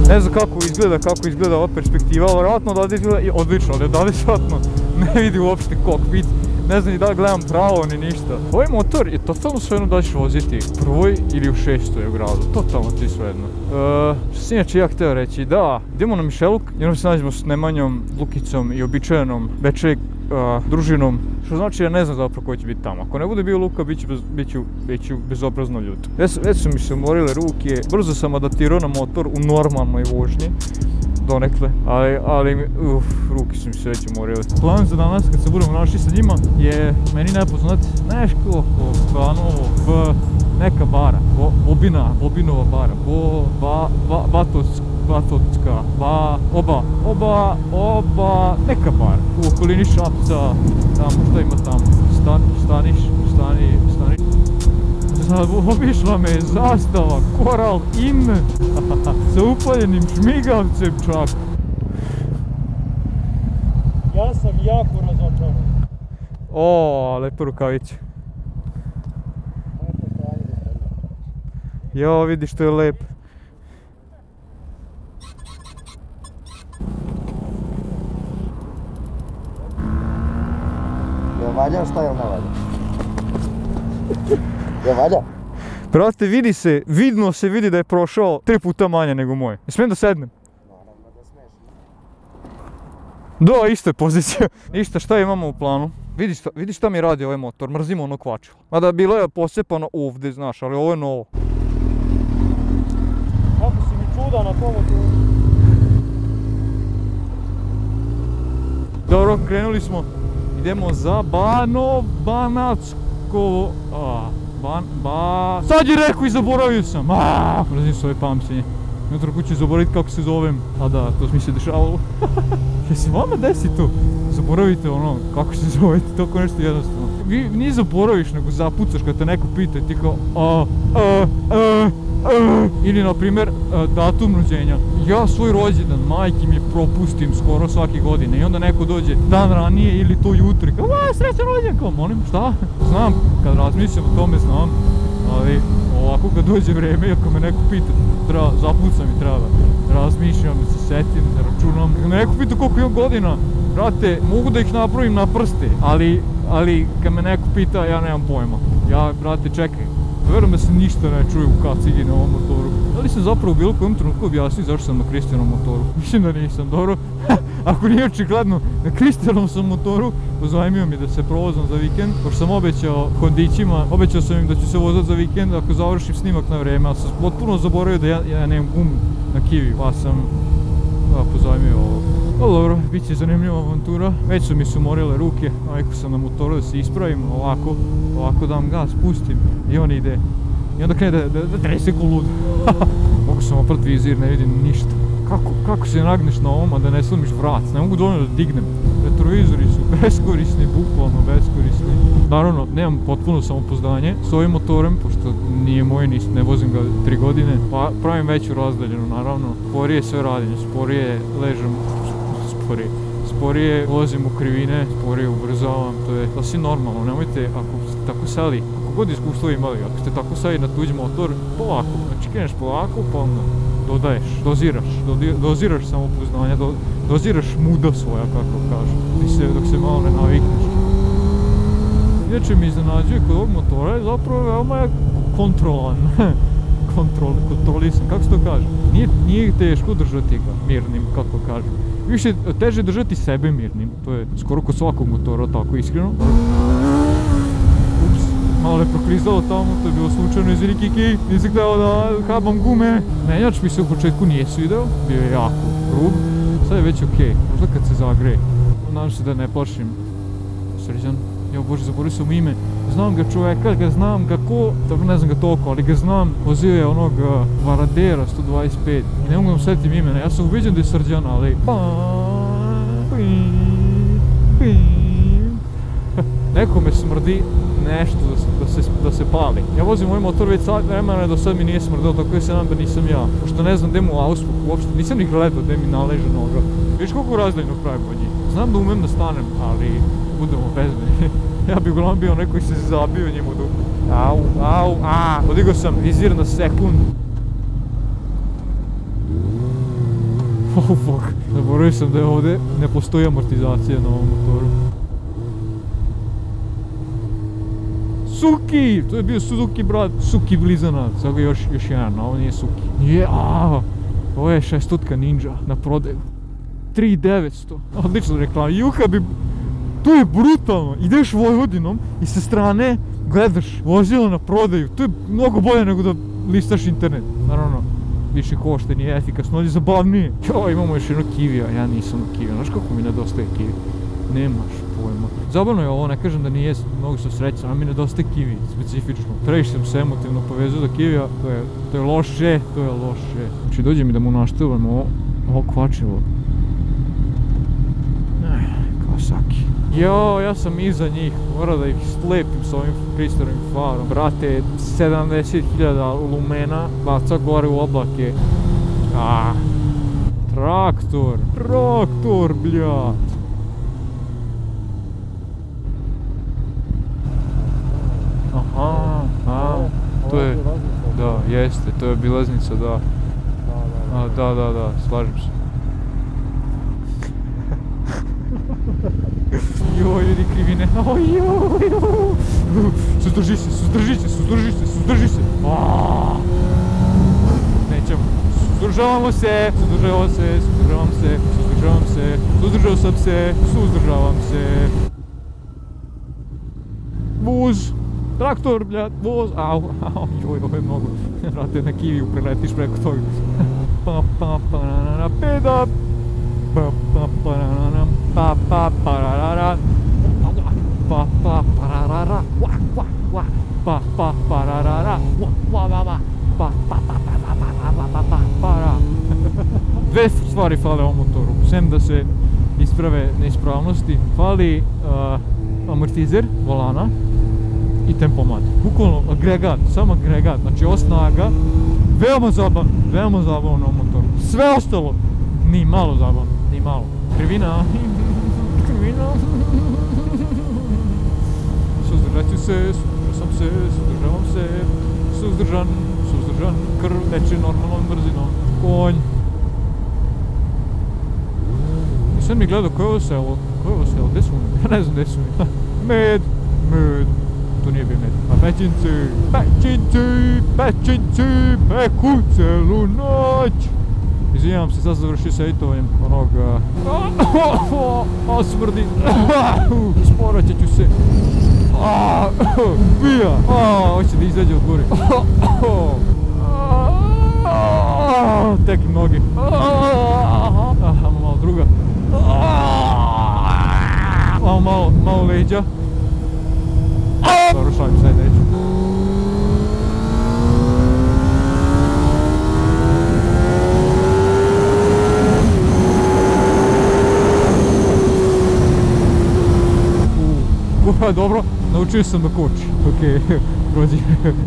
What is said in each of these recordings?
Ne znam kako izgleda ova perspektiva, vjerojatno da izgleda i odlično, ali da vjerojatno ne vidi uopšte kokpit. Ne znam ni da gledam pravo ni ništa. Ovaj motor je totalno svejedno da ćeš voziti u prvoj ili u šestoj u gradu. Totalno ti svejedno. Što sam inače ja htio reći, da, idemo na Mišeluk, jednom se nađemo s Nemanjom, Lukicom i običajenom večeg družinom. Što znači ja ne znam zapravo ko će biti tamo. Ako ne bude bio Luka, bit ću bezobrazno ljut. Već su mi se umorile ruke, brzo sam adaptirao na motor u normalnoj vožnji. Donekle, ali ruke su mi se već umorile. Plan za danas, kad se budemo našli sa njima, je meni nepoznat nešto oko neka bara, Bobinova bara, Batocka, neka bara, u okolini Šapca, tamo, šta ima tamo, Staniš. Obišla me je zastava, Koral Inn, sa upaljenim šmigavcem čak. Ja sam jako razočaran. O, lepo rukaviće. Jo, vidi što je lep. Jel valja šta jel ne valja? Jel valja? Brate, vidno se vidi da je prošao 3 puta manje nego moj. Smijem da sednem? Naravno da smiješ. Da, ista je pozicija. Ništa, šta imamo u planu? Vidi šta mi radi ovaj motor, mrzimo ono kvačilo. Mada bilo je posepano ovdje, znaš, ali ovo je novo. Kako si mi čuda na tom motoru? Dobro, krenuli smo. Idemo za Banatsko... Sad je rekao i zaboravio sam! Mrzim svoje pamćenje. Jutro kuću zaboraviti kako se zovem. A da, to mi se dešavalo. Kaj se vama desi to? Zaboravite ono, kako se zovete, toko nešto jednostavno. Vi nije zaboraviš, nego zapucaš kad te neko pita i ti kao ili na primjer datum rođenja. Ja svoj rođendan majki mi propustim skoro svake godine i onda neko dođe dan ranije ili to jutro i kao srećan rođendan, kao molim šta? Znam, kad razmišljam o tome znam, ali ovako kad dođe vrijeme i ako me neko pita zapucam i treba razmišljam, da se setim, da računam. Kad me neko pita koliko imam godina, brate, mogu da ih napravim na prste, ali kad me neko pita ja nemam pojma. Ja, brate, čekaj. Vjerujem da se ništa ne čuje u kacigi na ovom motoru. Da li sam zapravo u bilo kojem trenutku objasnio zašto sam na Kristijanom motoru? Mislim da nisam, dobro. Ako nije očigledno, na Kristijanom sam motoru, pozajmio mi da se provozam za vikend. Pošto sam obećao Hondićima, obećao sam im da ću se vozati za vikend ako završim snimak na vrijeme, ali sam potpuno zaboravio da ja nemam gumu na kivi, pa sam pozajmio ovo. Ali dobro, bit će zanimljiva avantura. Već su mi se umorile ruke, navikao sam na motoru da se ispravim, ovako dam gas, pustim i on ide. I onda krene da trese ko lud. Mogu sam oprat vizir, ne vidim ništa. Kako se nagneš na ovom, a da ne slomiš vrat? Ne mogu dovoljno da dignem. Retrovizori su beskorisni, bukvalno beskorisni. Naravno, nemam potpuno samopouzdanje s ovim motorem, pošto nije moj, ne vozim ga 3 godine. Pa pravim veću razdaljenu, naravno. Sporije sve radim, sporije ležem, sporije vozim u krivine, sporije ubrzavam, to je sasvim normalno. Nemojte, ako ste tako seli, ako god iskustvo imali, ako ste tako seli na tuđi motor, polako, znači kreneš polako, pa onda dodaješ, doziraš samopouzdanja, doziraš muda svoja, kako kažu, dok se malo ne navikneš. Inače mi iznenađuje kod ovog motora je zapravo veoma kontrolan, kontrolisan, kako se to kaže? Nije teško držati ga mirnim, kako kažu. Više teže držati sebe mirnim, to je skoro kod svakog motora, tako iskreno. Ups, malo je proklizalo tamo, to je bilo slučajno, izvini Kiki, nisam htio da habam gume. Menjač mi se u početku nije svideo, bio je jako grub, sad je već okej, možda kad se zagreje. Nadam se da ne plašim Srđan, jo bože, zaboravio sam ime. Znam ga čoveka, znam ga ko, dobro ne znam ga toliko, ali ga znam, vozio je onog Varadera 125 i ne mogu da setim imena, ja sam uviđen da je Srđan, ali... Nekome smrdi nešto da se pali. Ja vozim ovaj motor već sat vremena, do sad mi nije smrdilo, tako je se nadam da nisam ja. Pošto ne znam gde mu auspuh uopšte, nisam ni gledao gde mi naleže noga. Viš koliko razdaljno pravim od njih. Znam da umem da stanem, ali budemo bezbedni. Ja bi uglavnom bio neko koji se zabio njim u dupu. Podigao sam vizir na sekund. Oh fuck, zaboravio sam da je ovdje ne postoji amortizacija na ovom motoru. Suki! To je bio Suzuki brat, Suki blizanac, sad još jedan, a ovo nije Suki. Ovo je 600 Ninja na prodaju. 3900, odlično reklama, juha bi... To je brutalno, ideš Vojvodinom i sa strane gledaš vozilo na prodaju, to je mnogo bolje nego da listaš internet, naravno. Više košta, nije efikasno, ali zabavnije. Imamo još jedno Kivija, ja nisam u Kivija, znaš kako mi nedostaje Kivi? Nemaš pojma. Zabavno je ovo, ne kažem da nije, mnogo sam srećan, ali mi nedostaje Kivi, specifično. Previše sam se emotivno povezao do Kivija, to je loše, to je loše. Znači dođe mi da mu naštelujemo ovo kvačivo. Kawasaki. Ja sam iza njih, mora da ih slepim s ovim pristojnim farom. Brate, 70.000 lumena, baca gore u oblake. Traktor, bljat. To je, da, jeste, to je obilaznica, da. Da, slažem se. Joj, vidi krivine, Suzdrži se. Nećemo. Suzdržavam se. Vuz. Traktor, bljad, voz. Joj, ovo je mnogo. Vrate, na Kiviju preletiš preko toga. Peda. Dve stvari fale ovom motoru, sem da se isprave neispravnosti, fali amortizer volana i tempomat. Bukvalno agregat, sam agregat, znači ova snaga, veoma zabavno na motoru. Sve ostalo, ni malo zabavno, ni malo. Krivina. Suzdržavam se. Suzdržan, krv teče normalnom brzinom. Konj. I sad mi gledao koje je ovo selo, gdje su mi? Ja ne znam gdje su mi. Med. To nije bio med. Pećinci, peku celu noć. Izvinjam se, sad završio sa editovanjem onog... smrdi. Sporaćat ću se. Bija. Hoće da izađe od gore. Tek noge. Malo druga. Malo leđa. Dobro, šalim, sad neću. Dobro, naučio sam da koči. Okej, prođi.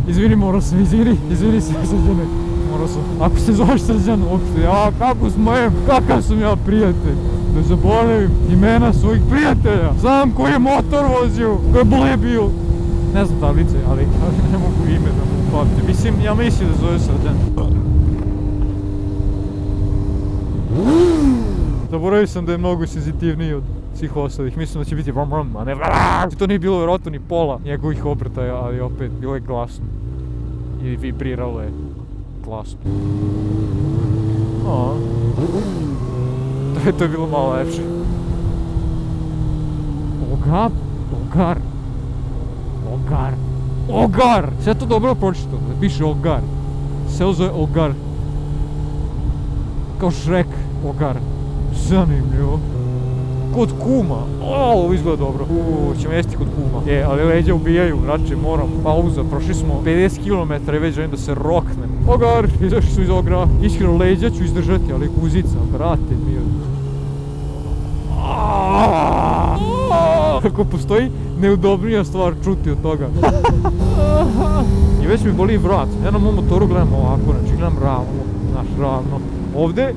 Izvini, morao sam, izvini se, Srđane. Morao sam. Ako se zoveš Srđan uopšte, kako smojem, kakav sam ja prijatelj. Da zaboravim imena svojih prijatelja. Znam koji je motor vozio, koji je blebio. Ne znam tablice, ali ne mogu ime da mu upamtim. Mislim, ja mislim da zove Srđan. Zaboravio sam da je mnogo senzitivniji od svih ostalih, mislim da će biti vrum, a ne vraaaaaa. To nije bilo vjerojatno ni pola njegovih obrtaja, ali opet bilo je glasno. I vibriralo je glasno. To je bilo malo lepše. Ogar! Sve to dobro pročito, da piše Ogar. Selo zove Ogar. Kao Shrek, Ogar. Zanimljivo. Kod kuma. Ovo izgleda dobro. Ćemo jesti kod kuma. Ali leđa ubijaju, znači moram. Pauza, prošli smo 50 km i već želim da se roknem. Ogar, izašli su iz Ogra. Iskreno leđa ću izdržati, ali guzica, brate mi. Kako postoji neudobnija stvar čuti od toga. I već mi boli vrat. Ja na mom motoru gledam ovako, znači gledam ravno. Ovdje,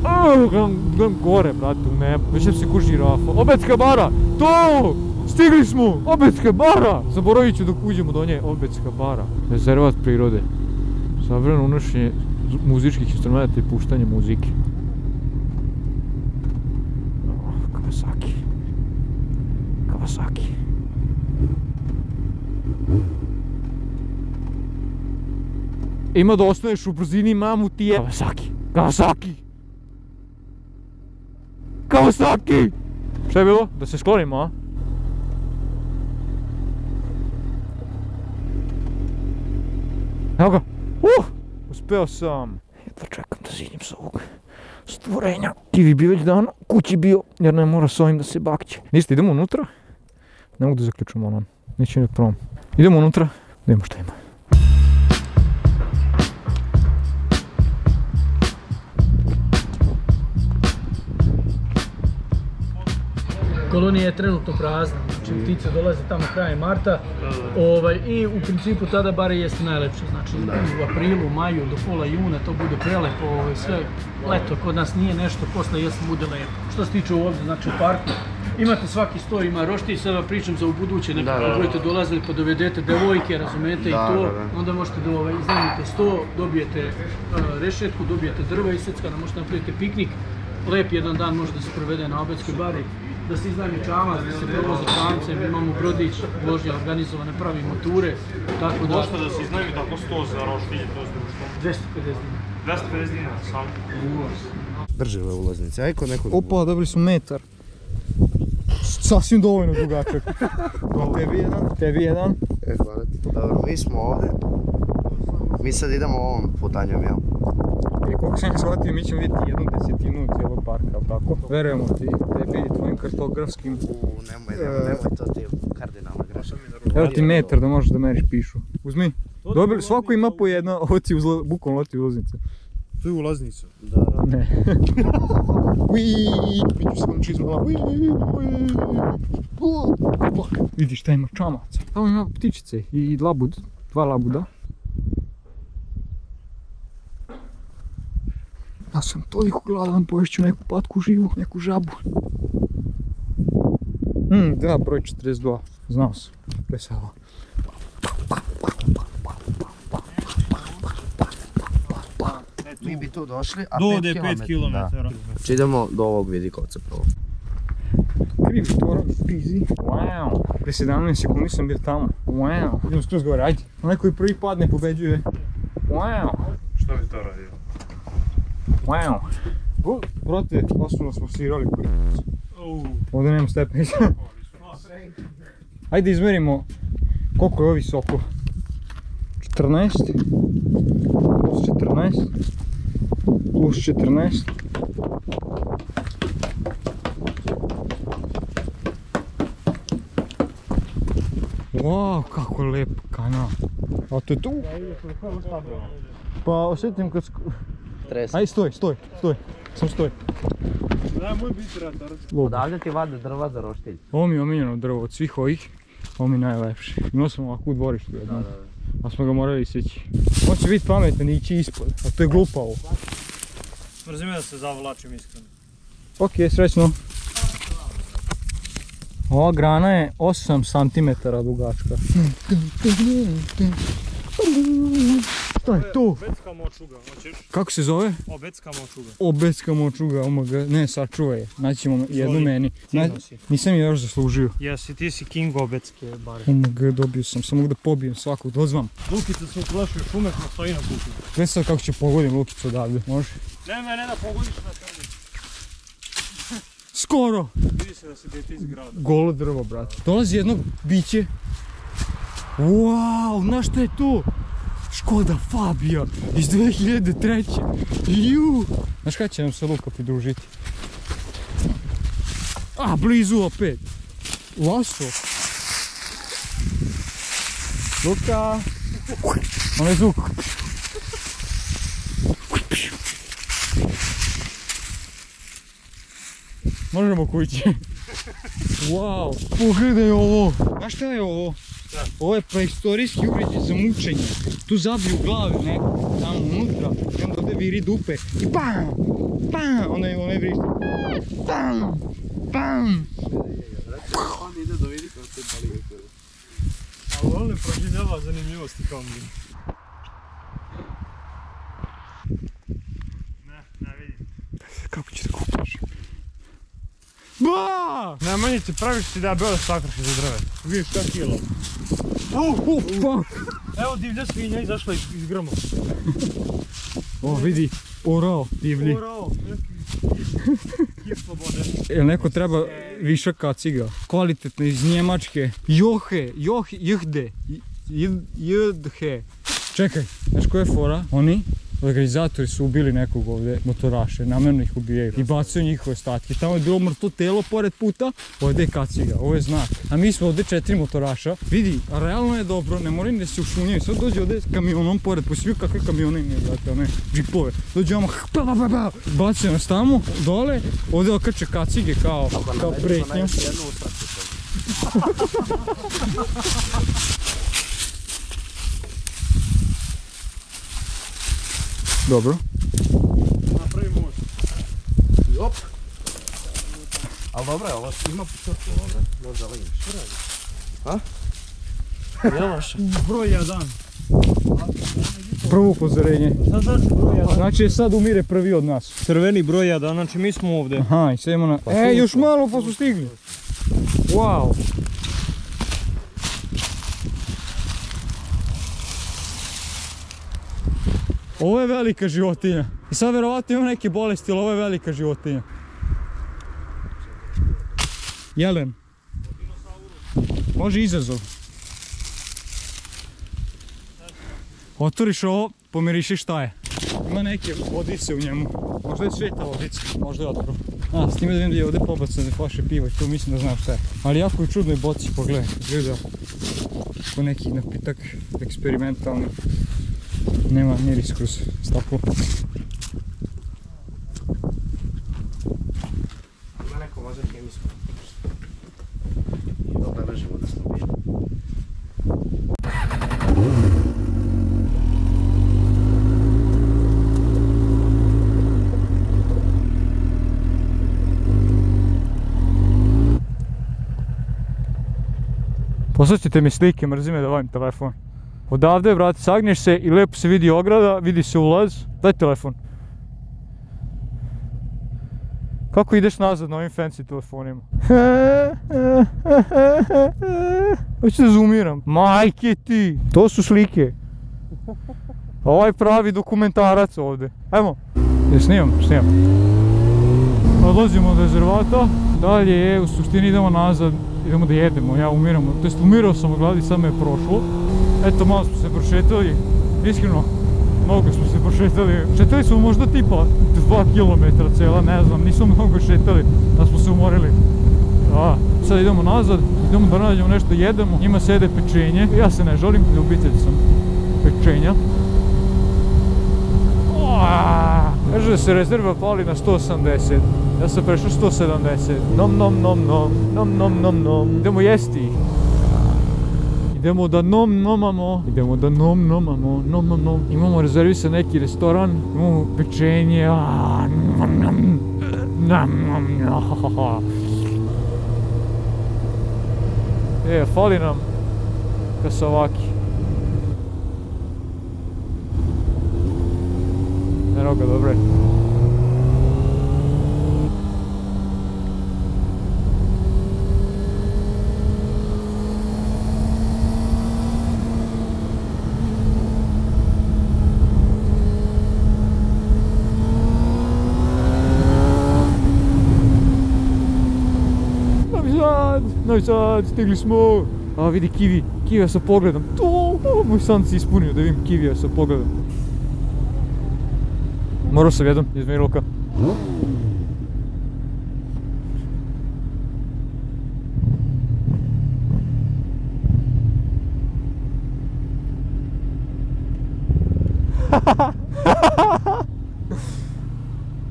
gledam gore, brate, u nebo. Već se ko žirafa. Obedska bara! To! Stigli smo! Obedska bara! Zaboravit ću dok uđemo do nje. Obedska bara. Rezervat prirode. Zabrano unošenje muzičkih instrumenta i puštanje muzike. Ima da ostaneš u brzini, mamu ti je... Kawasaki! Kawasaki! Kawasaki! Šta je bilo? Da se sklonimo, a? Evo ga! Uspeo sam! Jedva čekam da ziđem s ovog stvorenja. Ti bi bio već dan kući bio, jer ne mora s ovim da se bakće. Niste, idemo unutra? Ne mogu da zaključam ono. Neće ni prom. Idemo unutra, da vidimo šta ima. Kolonija je trenutno prazna, znači ptice dolaze tamo krajem marta i u principu tada bar jeste najlepše, znači u aprilu, maju do pola juna to bude prelepo, sve leto kod nas nije nešto, posle jesen bude lepo. Što se tiče ovdje, znači u parku, imate svaki sto, ima roštilj, sada pričam za u buduće, nekako budete dolazili pa dovedete devojke, razumete i to, onda možete da iznajmite sto, dobijete rešetku, dobijete drva iseckana, možete napraviti piknik, lep jedan dan može da se provede na Obedskoj bari, da se iznajmi čamac, da se provoza čamcem, imamo brodić, vožnja organizovane, pravimo ture, tako da... Možete da se iznajmi tako 100 za roštilje, to je društvo? 250 dinara. 250 dinara, sam. Drži ove ulaznice, aj kod nekog... Opa, dobili smo metar. Sasvim dovoljno dugačak. Tebi jedan. Hvala ti. Dobro, mi smo ovdje. Mi sad idemo ovom putanjom, jel? I koliko sam shvatio, mi ćemo vidjeti 1/10 cijelog parka, ali tako? Verujemo ti, tebi i tvojim kartografskim... Nemoj, to ti je kardinalna greška. Evo ti metar da možeš da meriš pišu. Uzmi. Dobili, svako ima po jedna, ovo ti bukvalno leti ulaznica. To je ulaznica? Da. Ne. Vidiš sam čizmala. Vidiš šta ima čamaca. Tamo ima ptičice i labud, 2 labuda. Ja sam toliko gladan, poješću neku patku živu, neku žabu. Da, broj 42, znao sam, presava. Mi bi tu došli, a Do 5 5 km. Znači idemo do ovog vidikovca prvo. Krivi torak, pizi. Wow, pre 17 sekundi sam bio tamo. Wow, idemo skroz gore, ajde. Onaj koji prvi padne pobeđuje. Wow. Što bi to radio? Wow. Brate, osnovno smo svirali koji. Ovdje nema stepenica. Ajde izmerimo koliko je ovo visoko. 14 plus 14 plus 14. Wow, kako lep kanal. A to je tu? Pa osjetim kad... Ajde stoj. Sam stoj. Da, moj biti ratar. Odavde ti vade drva za roštilj. Ovo mi je omiljeno drvo od svih ovih. Ovo mi je najlepše. Imao sam ovako u dvorištu jednom. A smo ga morali isjeći. On će biti pametan i ići ispod, a to je glupavo. Mrzim da se zavlačim iskreno. Ok, srećno. Ova grana je 8 cm dugačka. Šta je to? Obedska močuga, hoćeš? Kako se zove? Obedska močuga. Obedska močuga, omega. Ne, sačuvaj je. Naći ćemo jednu meni. Ciljno si. Nisam je još zaslužio. Jesi, ti si king obedske bare. Omega, dobio sam. Samo da pobijem svakog, dozvam. Lukica se uplašio šume, smo stoji na kuću. Gledaj sad kako će pogodim Lukicu odavde, može? Ne da pogodiš na tebi. Skoro! Vidi se da se dete iz grada. Golo drvo, brate. Dolazi jedno biće. Wow, znaš šta je to? Škoda Fabia iz 2003. Ju! Znaš kada će nam se Luka pridružiti? A, blizu opet. Laso. Luka! Onaj zvuk. Možemo kući. Wow, pogledaj ovo. Znaš šta je ovo? Ovo je preistorijski uređaj za mučenje. Tu zabiju glave neko, tamo unutra, i onda ovdje viri dupe i BAM! BAM! Onaj vrišti. BAM! BAM! On ide do vidi kao ste pali kako. Ali on ne proživljava zanimljivosti kao mi. Ne vidim. Kako će da kupaš? Ba! Najmanje ti praviš ti da je beo sakrši za drve. Vidiš šta kilo. Oh, fuck! Evo divlja svinja izašla iz grma. O, vidi, orao divlji. Orao, neki kip slobode. Jel neko treba viša kaciga? Kvalitetno iz Njemačke. Jhde. Čekaj, znaš koja je fora? Oni, organizatori su ubili nekog ovdje motoraše, namjerno ih ubijaju i bacaju njihove ostatke. Tamo je bilo mrtvo telo pored puta, ovdje je kaciga, ovo je znak. A mi smo ovdje 4 motoraša. Vidi, a realno je dobro, ne moram da se ušunjaju. Sad dođe ovdje s kamionom pored, posviju kakve kamione imaju, znate, one džipove. Dođe ovamo, bacaju nas tamo, dole, ovdje okače kacige kao pretnja. Dobro. Napravi most. Op. Ali dobro je, ovo ima pučotku, dobro. Možda liniš. Što radiš? A? Jelaš? Broj 1. Prvo upozorenje. Sad znači broj 1. Znači sad umire prvi od nas. Crveni broj 1, znači mi smo ovdje. Aha, i sad idemo na... još malo pa su stigli. Wow. Ovo je velika životinja. I sad vjerovatno ima neke bolesti, ali ovo je velika životinja. Jelen. Može izazov. Otvoriš ovo, pomiriši šta je. Ima neke vodice u njemu. Možda je sveta vodica, možda je otvor. A, s time da vidim da je ovdje pobacane flaše piva i to mislim da znam šta je. Ali jako je u čudnoj boci, pogledaj. Gleda. Ko neki napitak eksperimentalni. Nema miris kroz staklo. Ima neko možda kemijsko. I dobro ležimo da smo bili. Poslaćete mi slike, mrzi me da vajim telefon. Odavde, brate, sagneš se i lepo se vidi ograda, vidi se ulaz. Daj telefon. Kako ideš nazad na ovim fancy telefonima? Hoću da zoomiram. Majke ti! To su slike. Ovaj pravi dokumentarac ovdje. Ajmo. Snimam. Odlazimo od rezervata. Dalje je, u suštini idemo nazad. Idemo da jedemo, ja umiram. To jest umirao sam od gladi, sad me je prošlo. Eto, malo smo se prošetali, iskreno, mnogo smo se prošetali. Šetali smo možda tipa 2 km cela, ne znam, nismo mnogo šetali, da smo se umorili. Sad idemo nazad, idemo da nađemo nešto jedemo, njima se jede pečenje. Ja se ne žalim, ljubitelj sam pečenja. Kaže da se rezerva pali na 180, ja sam prešao 170. Nom. Idemo jesti ih. Idemo da nomamo. Imamo rezervisan neki restoran, imamo pečenje. Fali nam kasavaki. Eno ga, dobre. Novi Sad, stigli smo. A vidi kivi, kivija sa pogledom. Moj san se ispunio da vidim kivija sa pogledom. Morao sam jednom, izmeni ruka.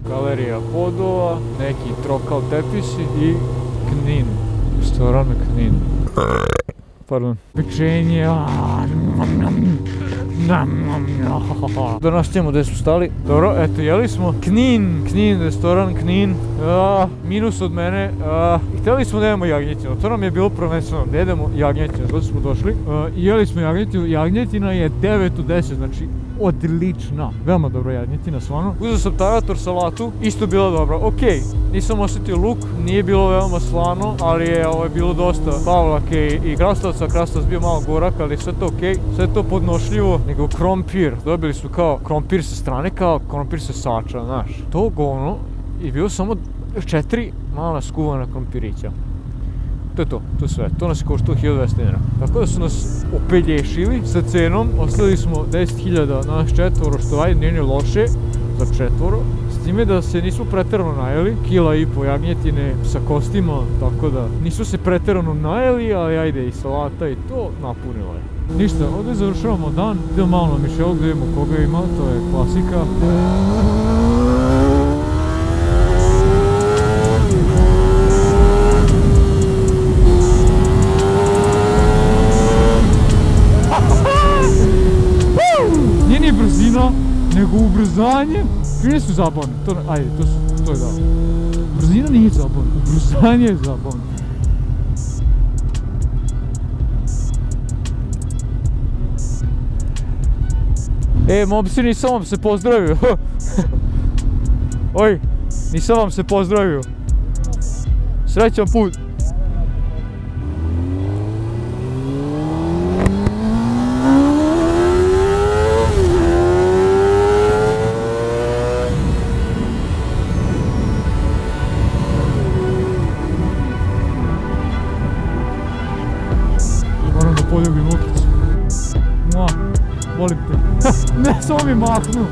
Galerija podova, neki trokal tepisi i Knin. Restoran Knin. Pardon. Pečenje. Danas ćemo gdje smo stali. Dobro, eto, jeli smo. Knin, restoran Knin. Minus od mene. Htjeli smo da jedemo jagnjetinu. To nam je bilo prvenstveno da jedemo jagnjetinu. Zato smo došli. I jeli smo jagnjetinu. Jagnjetina je 9 od 10, znači odlična. Veoma dobra jagnjetina, stvarno. Uzeo sam tarator, salatu, isto bila dobra. Okej, nisam osjetio luk, nije bilo veoma slano, ali je bilo dosta pavlake i krastavaca. Krastavac bio malo gorak, ali sve to okej. Sve to podnošljivo, nego krompir. Dobili su kao krompir sa strane, kao krompir sa sača, znaš. To govno je bilo samo 4 mala skuvana krompirića. To je to, to je sve. To nas je koštalo 1200 dinara. Tako da su nas opelješili sa cenom, ostavili smo 10.000 na nas četvoro, što ajde nije ni loše za četvoro. S time da se nisu preterano najeli, 1,5 kila jagnjetine sa kostima, tako da nisu se preterano najeli, ali ajde i salata i to napunilo je. Ništa, ovdje završavamo dan, idemo malo na Mišelu gdje vidimo koga ima, to je klasika. Nije ni brzina, nego ubrzanje. Krine su zabavne, ajde, to je da. Brzina nije zabavna, ubrzanje je zabavno. Momci, nisam vam se pozdravio. Oj, nisam vam se pozdravio. Srećan put. Moram da poljubim Lukicu. Volim te. Ne, samo mi mahnu.